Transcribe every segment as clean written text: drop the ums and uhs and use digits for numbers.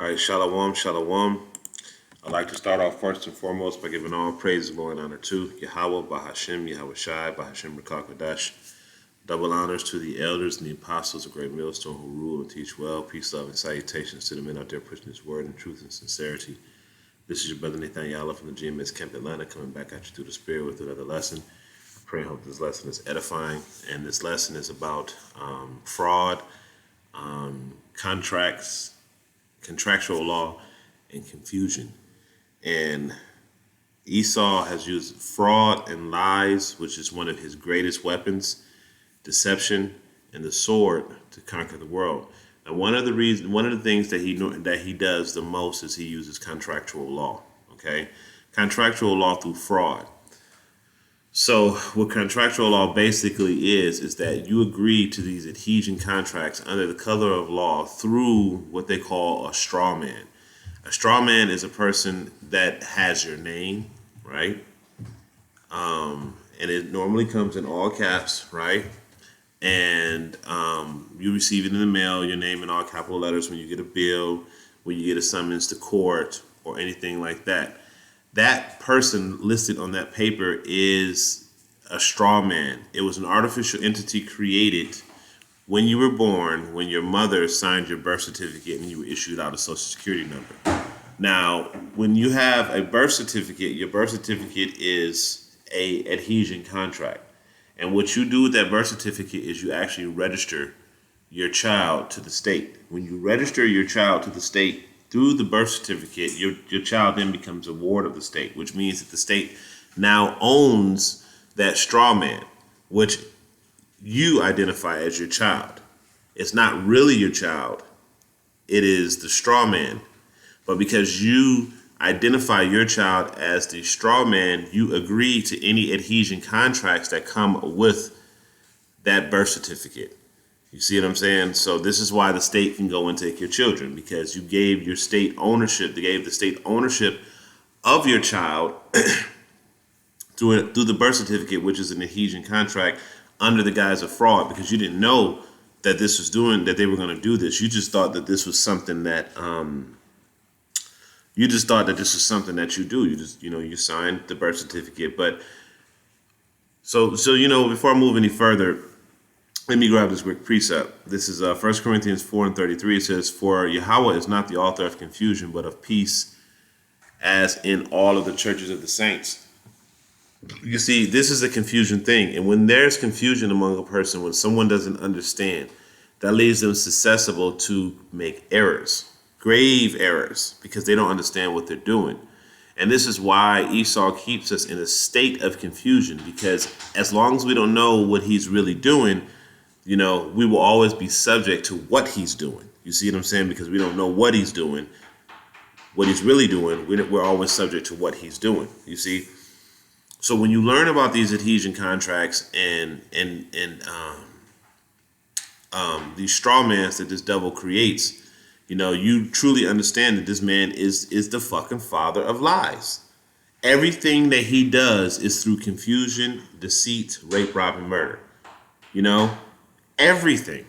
All right, shalom, shalom. I'd like to start off first and foremost by giving all praise, glory, and honor to Yahweh, Bahashem, Yahweh Shai, Bahashem Rakakadash. Double honors to the elders and the apostles of Great Millstone who rule and teach well. Peace, love, and salutations to the men out there pushing His word in truth and sincerity. This is your brother Nathaniel from the GMS Camp Atlanta, coming back at you through the Spirit with another lesson. I pray and hope this lesson is edifying. And this lesson is about fraud, contracts, contractual law, and confusion. And Esau has used fraud and lies, which is one of his greatest weapons, deception, and the sword to conquer the world. And one of the things that he does the most is he uses contractual law. Okay, contractual law through fraud. So what contractual law basically is that you agree to these adhesion contracts under the color of law through what they call a straw man. A straw man is a person that has your name, right? And it normally comes in all caps, right? And you receive it in the mail, your name in all capital letters when you get a bill, when you get a summons to court, or anything like that. That person listed on that paper is a straw man. It was an artificial entity created when you were born, when your mother signed your birth certificate and you were issued out a social security number. Now, when you have a birth certificate, your birth certificate is a adhesion contract. And what you do with that birth certificate is you actually register your child to the state. When you register your child to the state through the birth certificate, your child then becomes a ward of the state, which means that the state now owns that straw man, which you identify as your child. It's not really your child. It is the straw man. But because you identify your child as the straw man, you agree to any adhesion contracts that come with that birth certificate. You see what I'm saying? So this is why the state can go and take your children, because you gave your state ownership. They gave the state ownership of your child through the birth certificate, which is an adhesion contract under the guise of fraud, because you didn't know that they were going to do this. You just thought that this was something that you do. You signed the birth certificate. But so before I move any further, let me grab this quick precept. This is 1 Corinthians 4:33. It says, "For Yahweh is not the author of confusion, but of peace, as in all of the churches of the saints." You see, this is a confusion thing. And when there's confusion among a person, when someone doesn't understand, that leaves them susceptible to make errors, grave errors, because they don't understand what they're doing. And this is why Esau keeps us in a state of confusion, because as long as we don't know what he's really doing, we will always be subject to what he's doing. You see what I'm saying? Because we don't know what he's doing, what he's really doing. We're always subject to what he's doing. You see? So when you learn about these adhesion contracts and these straw mans that this devil creates, you truly understand that this man is the fucking father of lies. Everything that he does is through confusion, deceit, rape, rob, and murder. Everything.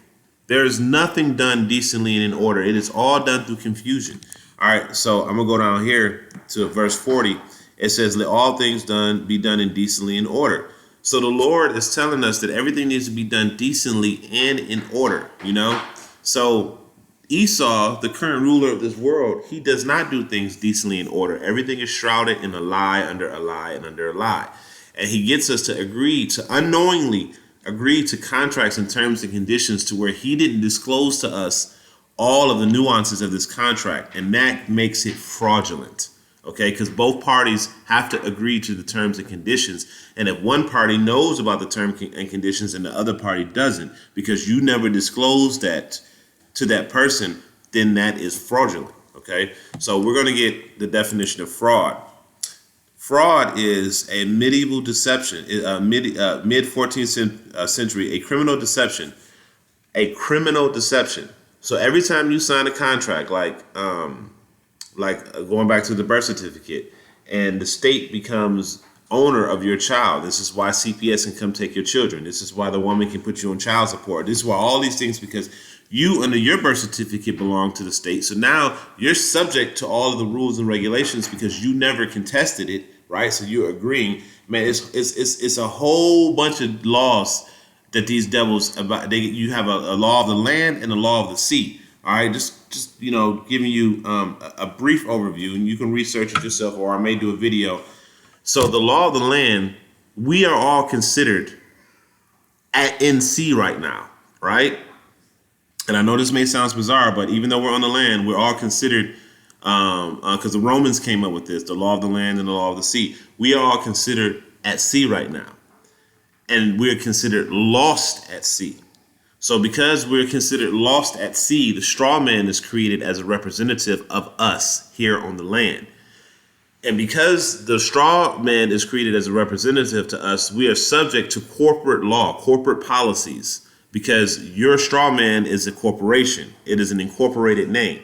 There is nothing done decently and in order. It is all done through confusion. All right, so I'm going to go down here to verse 40. It says, "Let all things be done in decently in order." So the Lord is telling us that everything needs to be done decently and in order, So Esau, the current ruler of this world, he does not do things decently in order. Everything is shrouded in a lie, under a lie, and under a lie. And he gets us to unknowingly agree to contracts and terms and conditions to where he didn't disclose to us all of the nuances of this contract. And that makes it fraudulent. Okay, because both parties have to agree to the terms and conditions. And if one party knows about the terms and conditions and the other party doesn't, because you never disclosed that to that person, then that is fraudulent. Okay, so we're going to get the definition of fraud. Fraud is a medieval deception, mid 14th century, a criminal deception. A criminal deception. So every time you sign a contract, like going back to the birth certificate, and the state becomes owner of your child. This is why CPS can come take your children. This is why the woman can put you on child support. This is why all these things, because You, under your birth certificate, belong to the state. So now you're subject to all of the rules and regulations because you never contested it, right? So you're agreeing. Man, it's a whole bunch of laws that these devils about. You have a law of the land and a law of the sea. All right, just giving you a brief overview, and you can research it yourself, or I may do a video. So the law of the land, we are all considered in sea right now, right? And I know this may sound bizarre, but even though we're on the land, we're all considered, because the Romans came up with this, the law of the land and the law of the sea. We are all considered at sea right now. And we're considered lost at sea. So because we're considered lost at sea, the straw man is created as a representative of us here on the land. And because the straw man is created as a representative to us, we are subject to corporate law, corporate policies, because your straw man is a corporation. It is an incorporated name.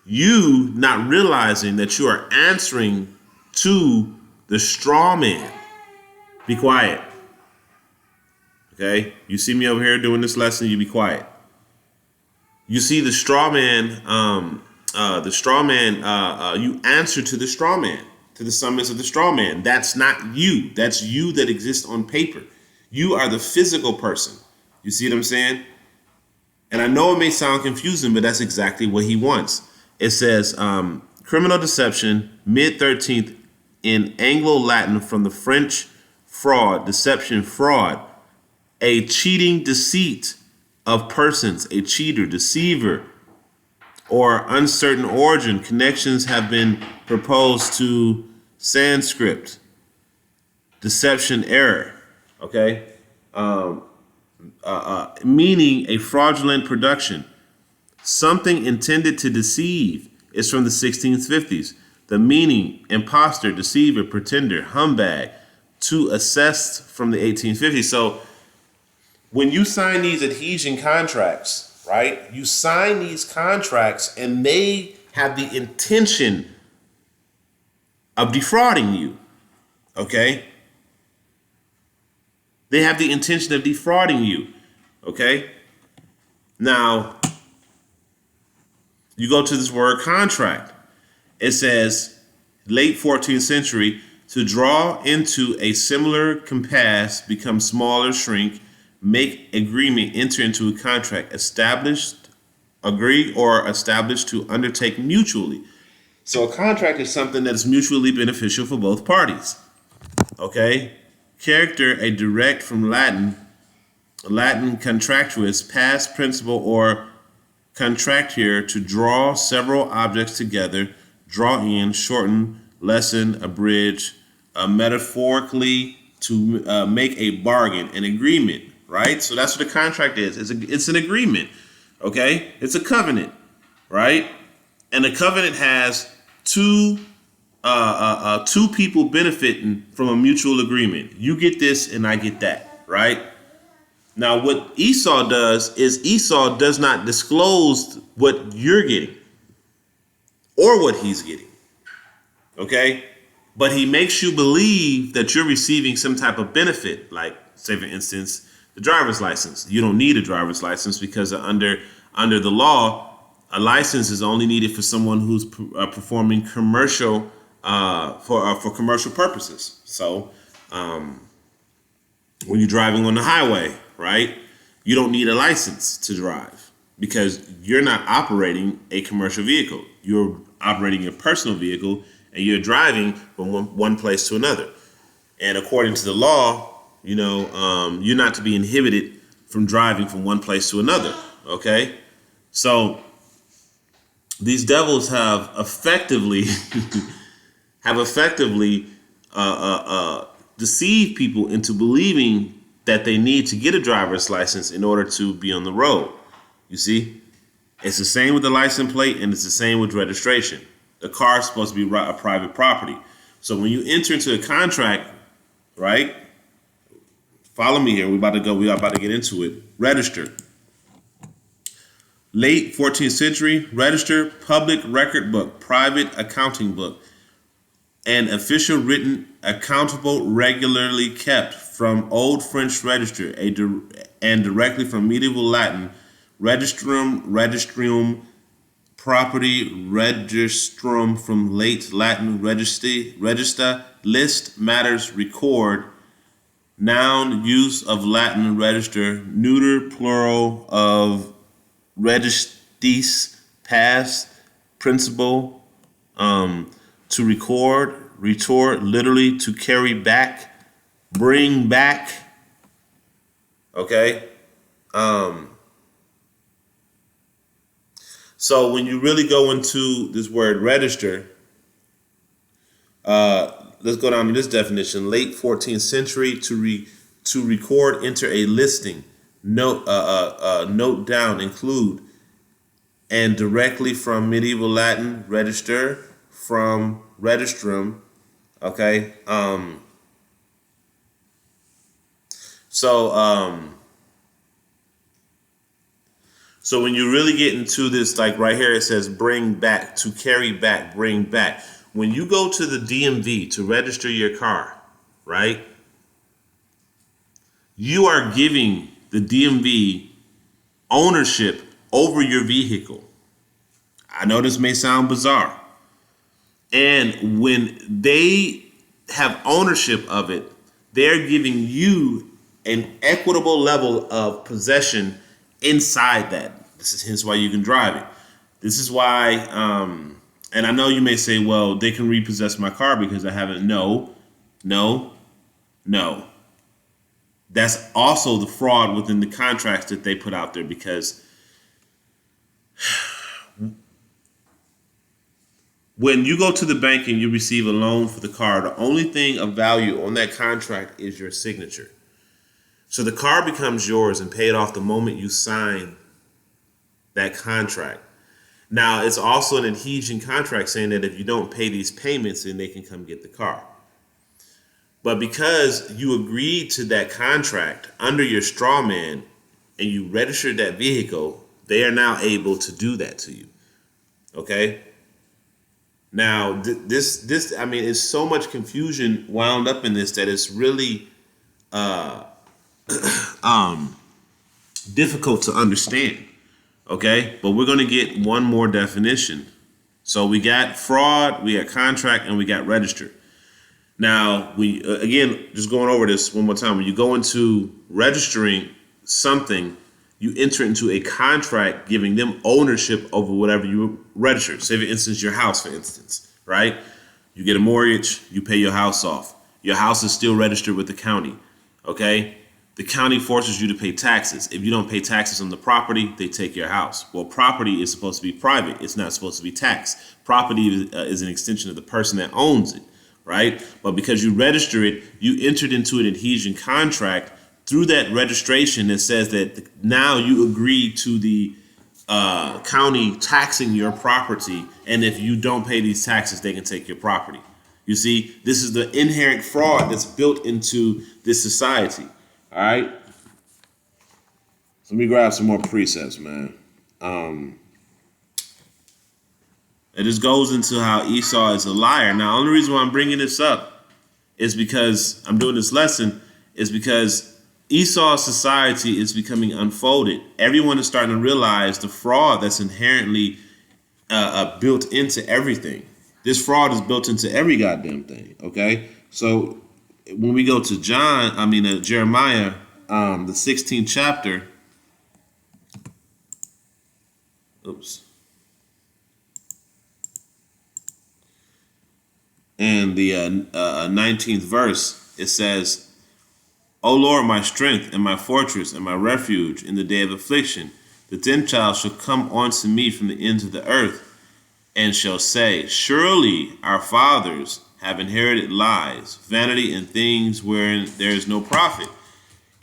You not realizing that you are answering to the straw man. Be quiet. Okay? You see me over here doing this lesson, you be quiet. You see the straw man, you answer to the straw man, to the summons of the straw man. That's not you. That's you that exists on paper. You are the physical person. You see what I'm saying? And I know it may sound confusing, but that's exactly what he wants. It says, criminal deception, mid-13th, in Anglo-Latin from the French fraud, deception, fraud, a cheating deceit of persons, a cheater, deceiver, or uncertain origin. Connections have been proposed to Sanskrit, deception, error, okay? Meaning a fraudulent production. Something intended to deceive is from the 1650s. The meaning, imposter, deceiver, pretender, humbug, to assess from the 1850s. So when you sign these adhesion contracts, right, you sign these contracts and they have the intention of defrauding you, okay? They have the intention of defrauding you, okay? Now, you go to this word contract. It says, late 14th century, to draw into a similar compass, become smaller, shrink, make agreement, enter into a contract, established, agree, or established to undertake mutually. So a contract is something that is mutually beneficial for both parties, okay? Character, a direct from Latin contractuous, past principle or contracture, to draw several objects together, draw in, shorten, lessen, abridge, metaphorically to make a bargain, an agreement, right? So that's what a contract is. It's an agreement, okay? It's a covenant, right? And a covenant has two people benefiting from a mutual agreement. You get this and I get that, right? Now, what Esau does is Esau does not disclose what you're getting or what he's getting, okay? But he makes you believe that you're receiving some type of benefit, like, say, for instance, the driver's license. You don't need a driver's license because under the law, a license is only needed for someone who's performing commercial for commercial purposes. So when you're driving on the highway, right, you don't need a license to drive because you're not operating a commercial vehicle. You're operating your personal vehicle and you're driving from one place to another. And according to the law, you're not to be inhibited from driving from one place to another. Okay, so these devils have effectively deceived people into believing that they need to get a driver's license in order to be on the road. You see, it's the same with the license plate and it's the same with registration. The car is supposed to be a private property. So when you enter into a contract, right? Follow me here. We are about to get into it. Register. Late 14th century, register, public record book, private accounting book, an official written accountable regularly kept from Old French register and directly from medieval Latin Registrium, property, registrum from late Latin register, list, matters, record, noun, use of Latin register, neuter, plural of registis, past, principle, to record, retort, literally to carry back, bring back. Okay. So when you really go into this word register, let's go down to this definition. Late 14th century, to record, enter a listing, note note down, include, and directly from medieval Latin register, from registrum. Okay. So when you really get into this, like right here, it says bring back, to carry back, bring back. When you go to the DMV to register your car, right, you are giving the DMV ownership over your vehicle. I know this may sound bizarre. And when they have ownership of it, they're giving you an equitable level of possession inside that. This is hence why you can drive it. This is why, and I know you may say, well, they can repossess my car because I haven't. No. That's also the fraud within the contracts that they put out there, because when you go to the bank and you receive a loan for the car, the only thing of value on that contract is your signature. So the car becomes yours and paid off the moment you sign that contract. Now, it's also an adhesion contract saying that if you don't pay these payments, then they can come get the car. But because you agreed to that contract under your straw man and you registered that vehicle, they are now able to do that to you. Okay? Now, this, I mean, it's so much confusion wound up in this that it's really difficult to understand. Okay, but we're going to get one more definition. So we got fraud, we got contract, and we got register. Now, we again, just going over this one more time. When you go into registering something, you enter into a contract giving them ownership over whatever you register. Say, for instance, your house, for instance, right? You get a mortgage, you pay your house off. Your house is still registered with the county, okay? The county forces you to pay taxes. If you don't pay taxes on the property, they take your house. Well, property is supposed to be private. It's not supposed to be taxed. Property is an extension of the person that owns it, right? But because you register it, you entered into an adhesion contract through that registration that says that now you agree to the county taxing your property, and if you don't pay these taxes, they can take your property. You see, this is the inherent fraud that's built into this society. All right. So let me grab some more precepts, man. It just goes into how Esau is a liar. Now, the only reason why I'm bringing this up is because I'm doing this lesson is because Esau's society is becoming unfolded. Everyone is starting to realize the fraud that's inherently built into everything. This fraud is built into every goddamn thing. Okay. So when we go to Jeremiah, the 16th chapter, and the 19th verse, it says, O Lord, my strength and my fortress and my refuge in the day of affliction, the Gentiles shall come unto me from the ends of the earth, and shall say, surely our fathers have inherited lies, vanity, and things wherein there is no profit.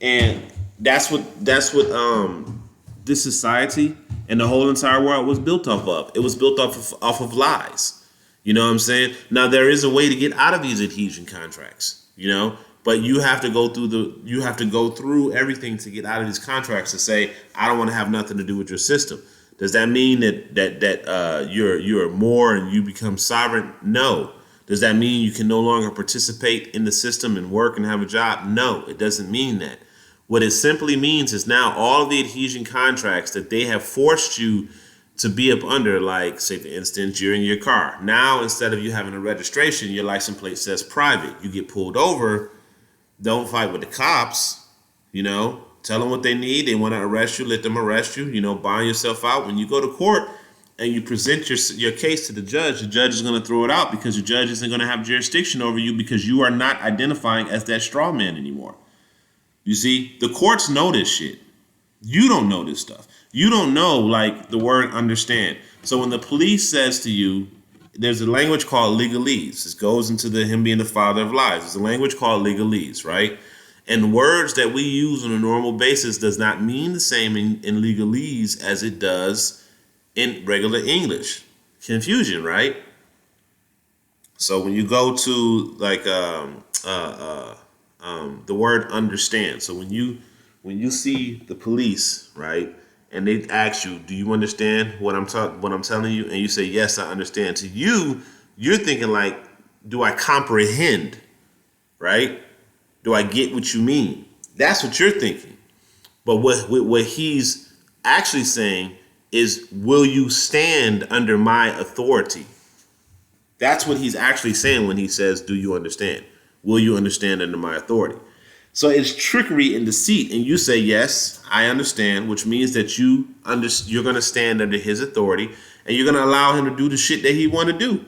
And that's what this society and the whole entire world was built off of. It was built off of lies. You know what I'm saying? Now there is a way to get out of these adhesion contracts, but you have to go through everything to get out of these contracts to say, I don't want to have nothing to do with your system. Does that mean that you're more and you become sovereign? No. Does that mean you can no longer participate in the system and work and have a job? No, it doesn't mean that. What it simply means is now all of the adhesion contracts that they have forced you to be up under, like, say, for instance, you're in your car. Now, instead of you having a registration, your license plate says private. You get pulled over, don't fight with the cops, tell them what they need. They want to arrest you, let them arrest you, bond yourself out. When you go to court and you present your case to the judge is going to throw it out because the judge isn't going to have jurisdiction over you because you are not identifying as that straw man anymore. You see, the courts know this shit. You don't know this stuff. You don't know, like, the word understand. So when the police says to you, there's a language called legalese. This goes into him being the father of lies. There's a language called legalese, right? And words that we use on a normal basis does not mean the same in legalese as it does in regular English. Confusion, right? So when you go to, like, the word understand. So when you see the police, right, and they ask you, "Do you understand what I'm telling you?" and you say, "Yes, I understand." To you, you're thinking like, "Do I comprehend?" Right? Do I get what you mean? That's what you're thinking. But what he's actually saying is, "Will you stand under my authority?" That's what he's actually saying when he says, "Do you understand? Will you understand under my authority?" So it's trickery and deceit, and you say, "Yes, I understand," which means that you're going to stand under his authority, and you're going to allow him to do the shit that he want to do.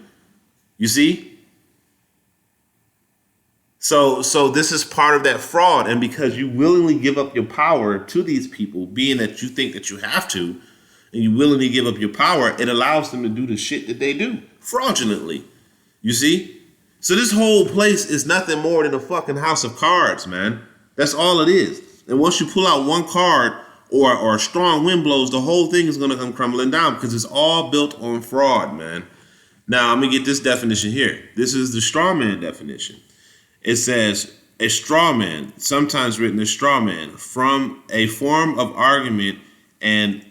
You see? So this is part of that fraud, and because you willingly give up your power to these people, being that you think that you have to, and you willingly give up your power, it allows them to do the shit that they do fraudulently. You see? So this whole place is nothing more than a fucking house of cards, man. That's all it is. And once you pull out one card or a strong wind blows, the whole thing is going to come crumbling down because it's all built on fraud, man. Now, I'm going to get this definition here. This is the straw man definition. It says, a straw man, sometimes written as straw man, from a form of argument and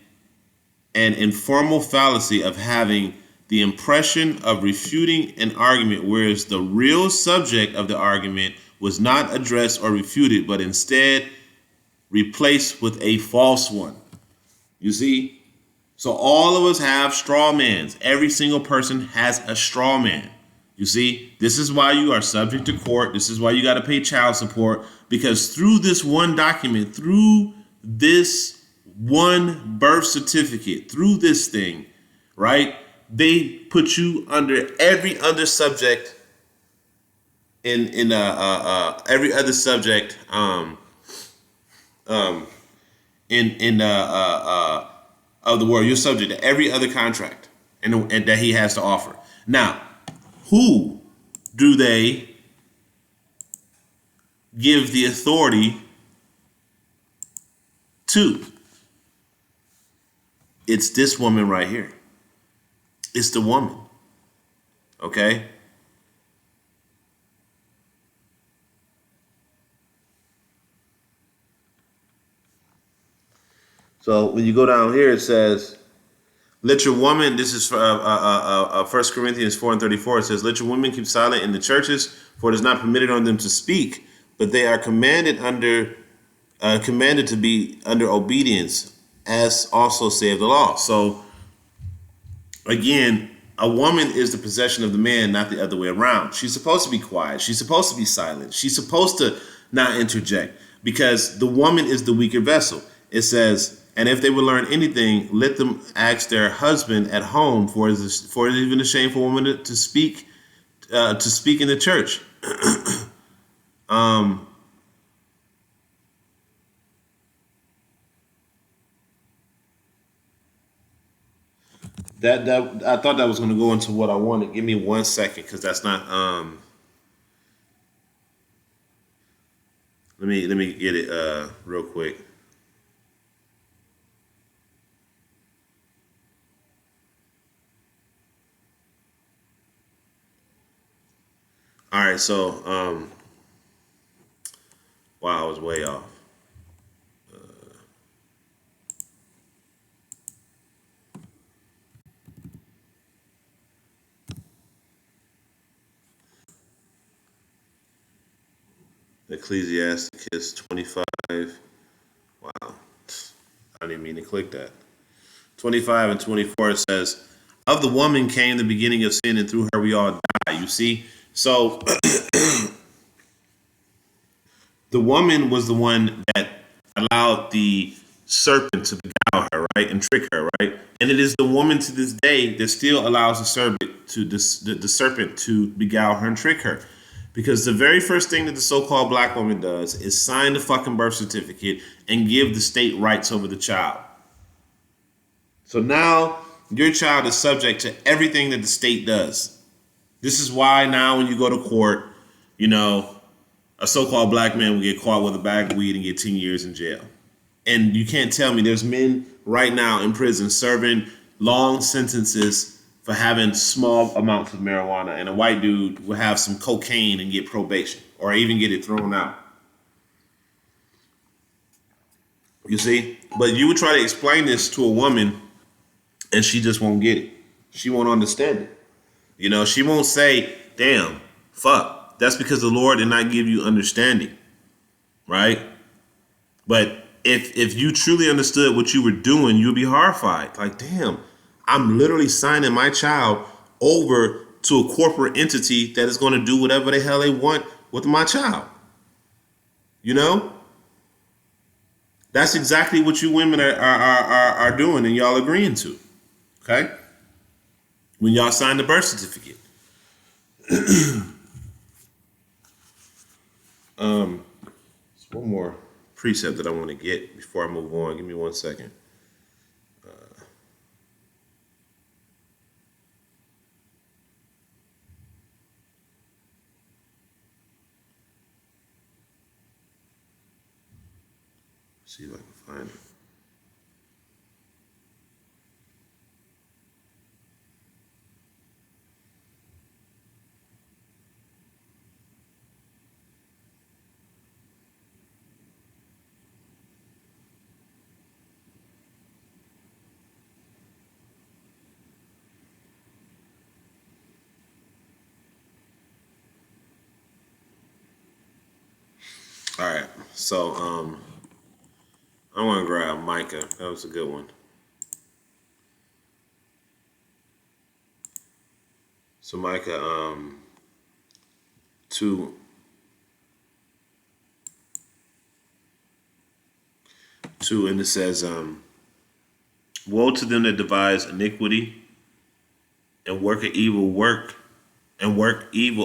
an informal fallacy of having the impression of refuting an argument, whereas the real subject of the argument was not addressed or refuted, but instead replaced with a false one. You see? So all of us have straw mans. Every single person has a straw man. You see? This is why you are subject to court. This is why you got to pay child support, because through this one document, through this one birth certificate, through this thing, right? They put you under every other subject in every other subject in of the world. You're subject to every other contract and that he has to offer. Now, who do they give the authority to? It's this woman right here. It's the woman. Okay? So when you go down here, it says, "Let your woman." This is 1 Corinthians 4:34. It says, "Let your women keep silent in the churches, for it is not permitted on them to speak, but they are commanded to be under obedience, as also saith the law." So again, a woman is the possession of the man, not the other way around. She's supposed to be quiet. She's supposed to be silent. She's supposed to not interject because the woman is the weaker vessel. It says, "And if they would learn anything, let them ask their husband at home, for it is even a shame for a woman to speak in the church." That I thought that was going to go into what I wanted. Give me 1 second, because that's not. Let me get it real quick. All right, so wow, I was way off. Ecclesiasticus 25. I didn't mean to click that. 25 and 24 it says, of the woman came the beginning of sin, and through her we all die. You see? So the woman was the one that allowed the serpent to beguile her, right, and trick her, right? And it is the woman to this day that still allows the serpent to beguile her and trick her. Because the very first thing that the so-called black woman does is sign the fucking birth certificate and give the state rights over the child. So now your child is subject to everything that the state does. This is why now when you go to court, you know, a so-called black man will get caught with a bag of weed and get 10 years in jail. And you can't tell me there's men right now in prison serving long sentences for having small amounts of marijuana, and a white dude will have some cocaine and get probation or even get it thrown out. You see? But you would try to explain this to a woman and she just won't get it. She won't understand it. You know, she won't say, damn, fuck. That's because the Lord did not give you understanding. Right? But if you truly understood what you were doing, you would be horrified. Like, damn, I'm literally signing my child over to a corporate entity that is going to do whatever the hell they want with my child. You know? That's exactly what you women are doing and y'all agreeing to. Okay? When y'all sign the birth certificate. There's one more precept that I want to get before I move on. Give me 1 second. See if I can find it. All right, so I want to grab Micah. That was a good one. So Micah 2 and it says, woe to them that devise iniquity and work evil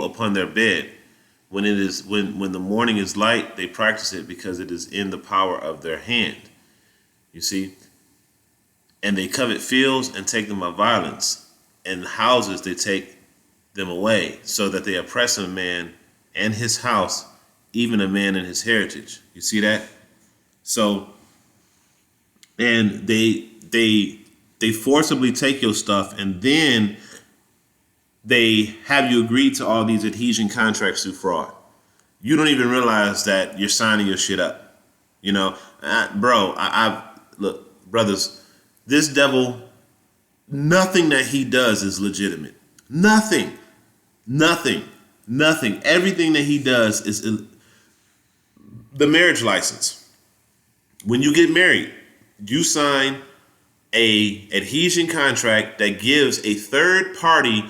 upon their bed. When the morning is light, they practice it because it is in the power of their hand. You see? And they covet fields and take them by violence, and houses they take them away, so that they oppress a man and his house, even a man and his heritage. You see that? So, and they forcibly take your stuff, and then they have you agree to all these adhesion contracts through fraud. You don't even realize that you're signing your shit up. You know, look, brothers, this devil, nothing that he does is legitimate. Nothing. Everything that he does is the marriage license. When you get married, you sign a adhesion contract that gives a third party,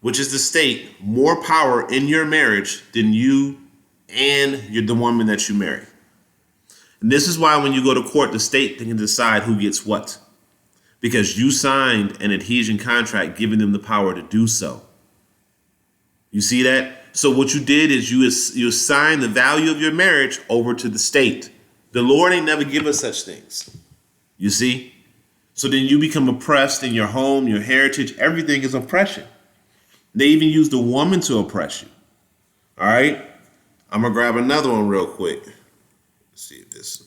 which is the state, more power in your marriage than you and you're the woman that you marry. And this is why when you go to court, the state can decide who gets what. Because you signed an adhesion contract giving them the power to do so. You see that? So what you did is you assigned the value of your marriage over to the state. The Lord ain't never give us such things. You see? So then you become oppressed in your home, your heritage, everything is oppression. They even use the woman to oppress you. All right? I'm going to grab another one real quick. Let's see if this...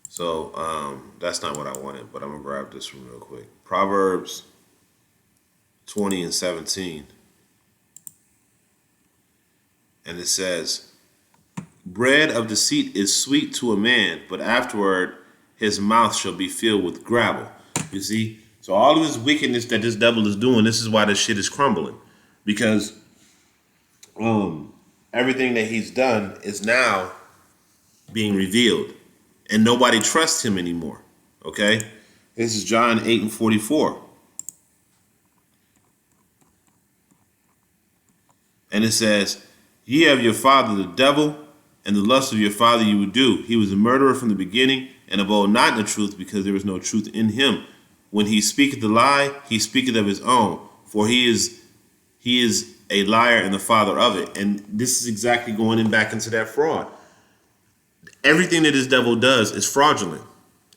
So that's not what I wanted, but I'm going to grab this one real quick. Proverbs 20 and 17. And it says, bread of deceit is sweet to a man, but afterward his mouth shall be filled with gravel. You see? So all of this wickedness that this devil is doing, this is why this shit is crumbling. Because everything that he's done is now being revealed. And nobody trusts him anymore. Okay? This is John 8:44. And it says, ye have your father the devil, and the lust of your father you would do. He was a murderer from the beginning, and abode not in the truth, because there is no truth in him. When he speaketh the lie, he speaketh of his own, for he is a liar and the father of it. And this is exactly going in back into that fraud. Everything that this devil does is fraudulent.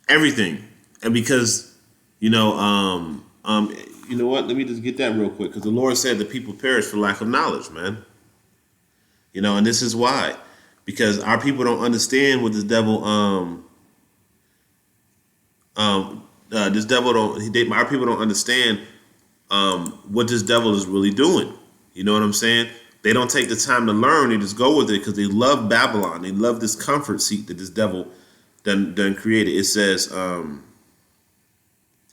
Everything. And because, you know what? Let me just get that real quick. Because the Lord said the people perish for lack of knowledge, man. You know, and this is why. Because our people don't understand what this devil, our people don't understand what this devil is really doing. You know what I'm saying? They don't take the time to learn. They just go with it because they love Babylon. They love this comfort seat that this devil done created. It says,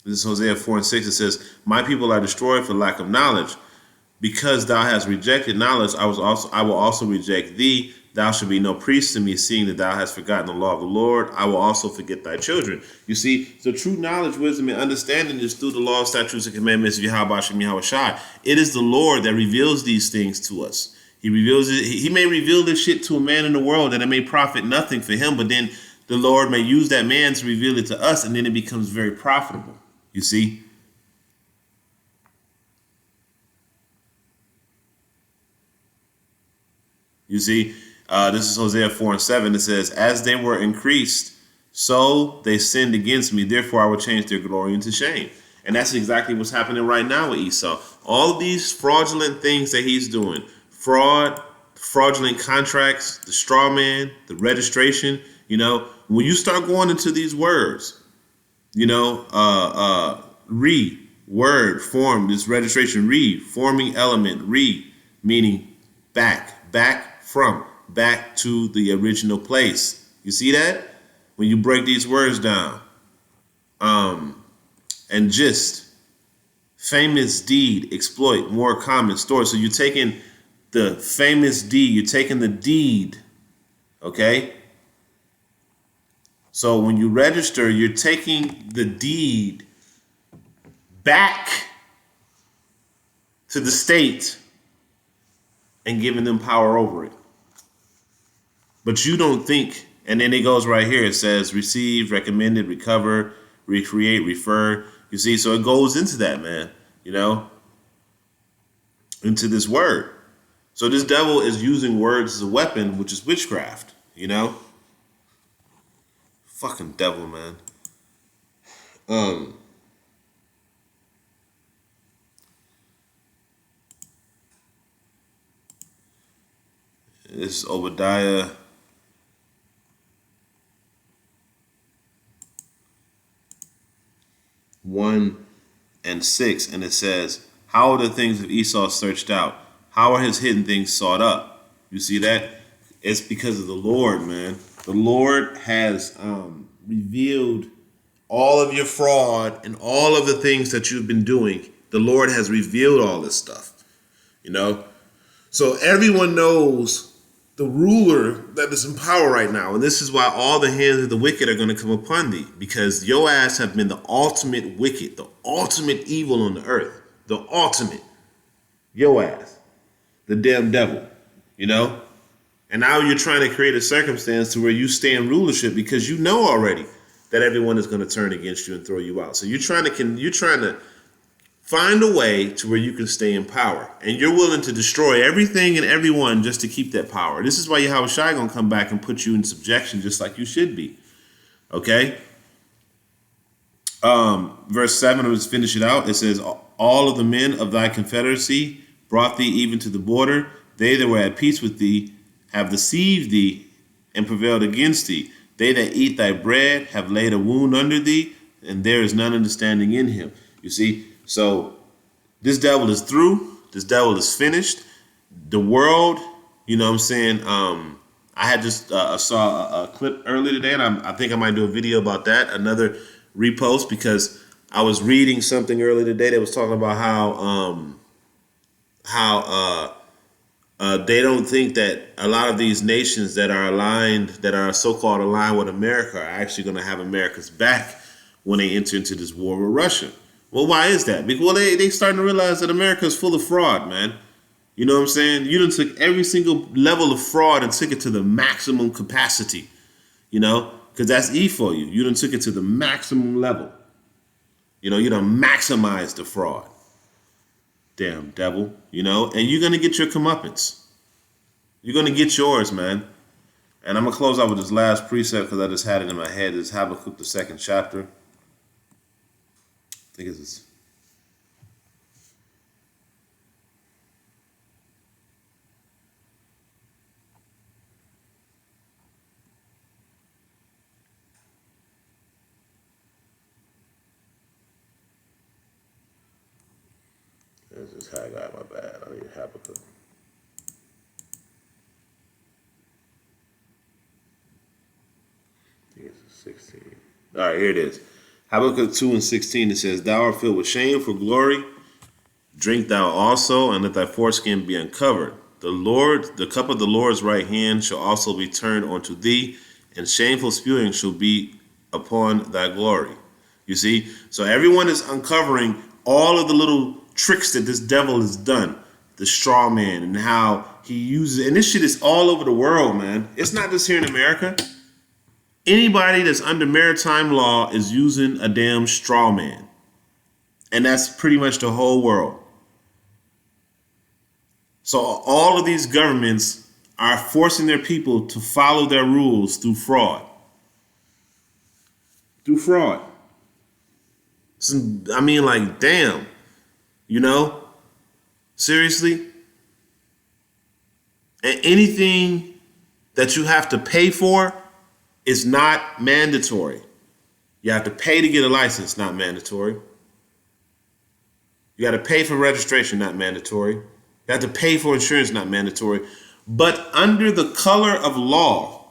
this is Hosea 4:6. It says, my people are destroyed for lack of knowledge. Because thou hast rejected knowledge, I will also reject thee. Thou shalt be no priest to me, seeing that thou hast forgotten the law of the Lord. I will also forget thy children. You see, so true knowledge, wisdom, and understanding is through the law, statutes, and commandments of Yahweh Shem Yahweh Shai. It is the Lord that reveals these things to us. He reveals it. He may reveal this shit to a man in the world that it may profit nothing for him, but then the Lord may use that man to reveal it to us, and then it becomes very profitable. You see? You see? This is Hosea 4:7. It says, as they were increased, so they sinned against me. Therefore, I will change their glory into shame. And that's exactly what's happening right now with Esau. All of these fraudulent things that he's doing, fraudulent contracts, the straw man, the registration, you know, when you start going into these words, you know, word, form, this registration, forming element, meaning back from, back to the original place. You see that? When you break these words down. And just, famous deed, exploit, more common story. So you're taking the famous deed, you're taking the deed, okay? So when you register, you're taking the deed back to the state and giving them power over it. But you don't think, and then it goes right here. It says receive, recommended, recover, recreate, refer. You see, so it goes into that, man, you know, into this word. So this devil is using words as a weapon, which is witchcraft, you know. Fucking devil, man. This is Obadiah 1:6, and it says, how are the things of Esau searched out? How are his hidden things sought up? You see that? It's because of the Lord, man. The Lord has revealed all of your fraud and all of the things that you've been doing. The Lord has revealed all this stuff, you know? So everyone knows the ruler that is in power right now. And this is why all the hands of the wicked are going to come upon thee, because your ass have been the ultimate wicked, the ultimate evil on the earth, the ultimate. Your ass, the damn devil, you know? And now you're trying to create a circumstance to where you stay in rulership because you know already that everyone is going to turn against you and throw you out. So you're trying to find a way to where you can stay in power, and you're willing to destroy everything and everyone just to keep that power. This is why Yahweh Shai gonna come back and put you in subjection, just like you should be. Okay. Verse 7, let's finish it out. It says, all of the men of thy confederacy brought thee even to the border. They that were at peace with thee have deceived thee and prevailed against thee. They that eat thy bread have laid a wound under thee, and there is none understanding in him. You see, so this devil is through. This devil is finished. The world You know what I'm saying? I had just saw a clip earlier today, and I think I might do a video about that. Another repost because I was reading something earlier today that was talking about how they don't think that a lot of these nations that are aligned, that are so-called aligned with America, are actually going to have America's back when they enter into this war with Russia. Well, why is that? Because they starting to realize that America is full of fraud, man. You know what I'm saying? You done took every single level of fraud and took it to the maximum capacity. You know, because that's E for you. You done took it to the maximum level. You know, you done maximized the fraud. Damn devil. You know, and you're gonna get your comeuppance. You're gonna get yours, man. And I'm gonna close out with this last precept because I just had it in my head. It's Habakkuk, the second chapter. I think it's this. This is Haggai, my bad. I need Habakkuk. I think it's 16. All right, here it is. Habakkuk 2 and 16, it says, Thou art filled with shame for glory. Drink thou also, and let thy foreskin be uncovered. The cup of the Lord's right hand shall also be turned unto thee, and shameful spewing shall be upon thy glory. You see? So everyone is uncovering all of the little tricks that this devil has done. The straw man and how he uses, and this shit is all over the world, man. It's not just here in America. Anybody that's under maritime law is using a damn straw man. And that's pretty much the whole world. So all of these governments are forcing their people to follow their rules through fraud. Through fraud. So, I mean, like, damn. You know? Seriously? And anything that you have to pay for is not mandatory. You have to pay to get a license, not mandatory. You got to pay for registration, not mandatory. You have to pay for insurance, not mandatory. But under the color of law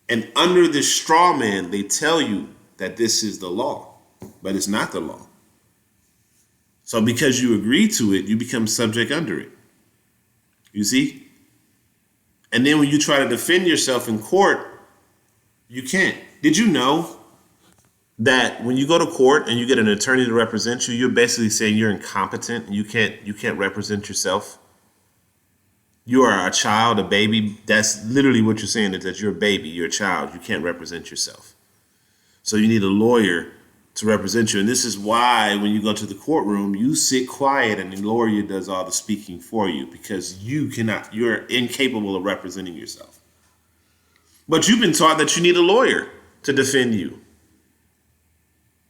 and under this straw man, they tell you that this is the law, but it's not the law. So because you agree to it, you become subject under it. You see? And then when you try to defend yourself in court, you can't. Did you know that when you go to court and you get an attorney to represent you, you're basically saying you're incompetent and you can't represent yourself? You are a child, a baby. That's literally what you're saying, is that you're a baby, you're a child. You can't represent yourself. So you need a lawyer to represent you. And this is why when you go to the courtroom, you sit quiet and the lawyer does all the speaking for you, because you're incapable of representing yourself. But you've been taught that you need a lawyer to defend you.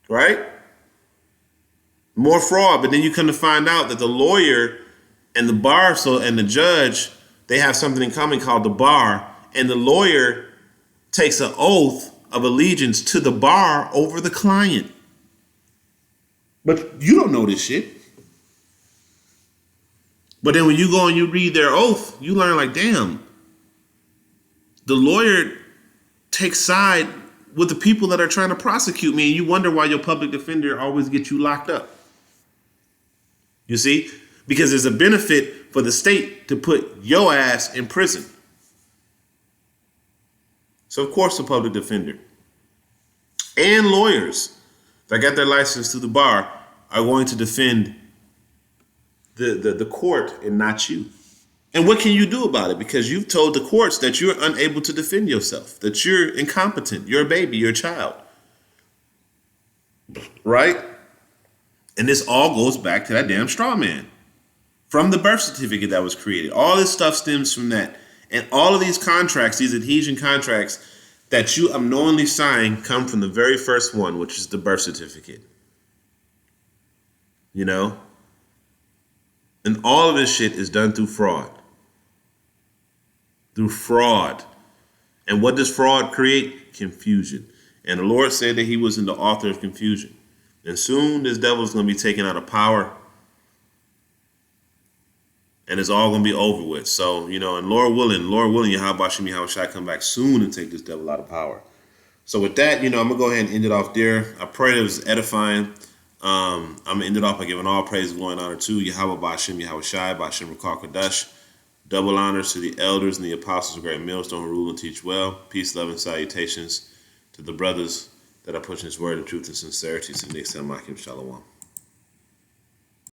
Right? More fraud, but then you come to find out that the lawyer and the bar, and the judge, they have something in common called the bar, and the lawyer takes an oath of allegiance to the bar over the client. But you don't know this shit. But then when you go and you read their oath, you learn like, damn, the lawyer takes side with the people that are trying to prosecute me, and you wonder why your public defender always gets you locked up. You see? Because there's a benefit for the state to put your ass in prison. So of course the public defender and lawyers that got their license through the bar are going to defend the court and not you. And what can you do about it? Because you've told the courts that you're unable to defend yourself, that you're incompetent, you're a baby, you're a child. Right? And this all goes back to that damn straw man. From the birth certificate that was created. All this stuff stems from that. And all of these contracts, these adhesion contracts that you unknowingly sign, come from the very first one, which is the birth certificate. You know? And all of this shit is done through fraud. Through fraud. And what does fraud create? Confusion. And the Lord said that he wasn't the author of confusion. And soon this devil is going to be taken out of power. and it's all gonna be over with. So, and Lord willing, Yahweh Shem Yahweh Shai come back soon and take this devil out of power. So with that, I'm gonna go ahead and end it off there. I pray it was edifying. I'm gonna end it off by giving all praise, glory, and honor to Yahweh Ba'Shem Yahweh Shai, Ba'Shem Rakar Kodesh. Double honors to the elders and the apostles of Great Millstone who rule and teach well. Peace, love, and salutations to the brothers that are pushing His word in truth and sincerity. Shalom.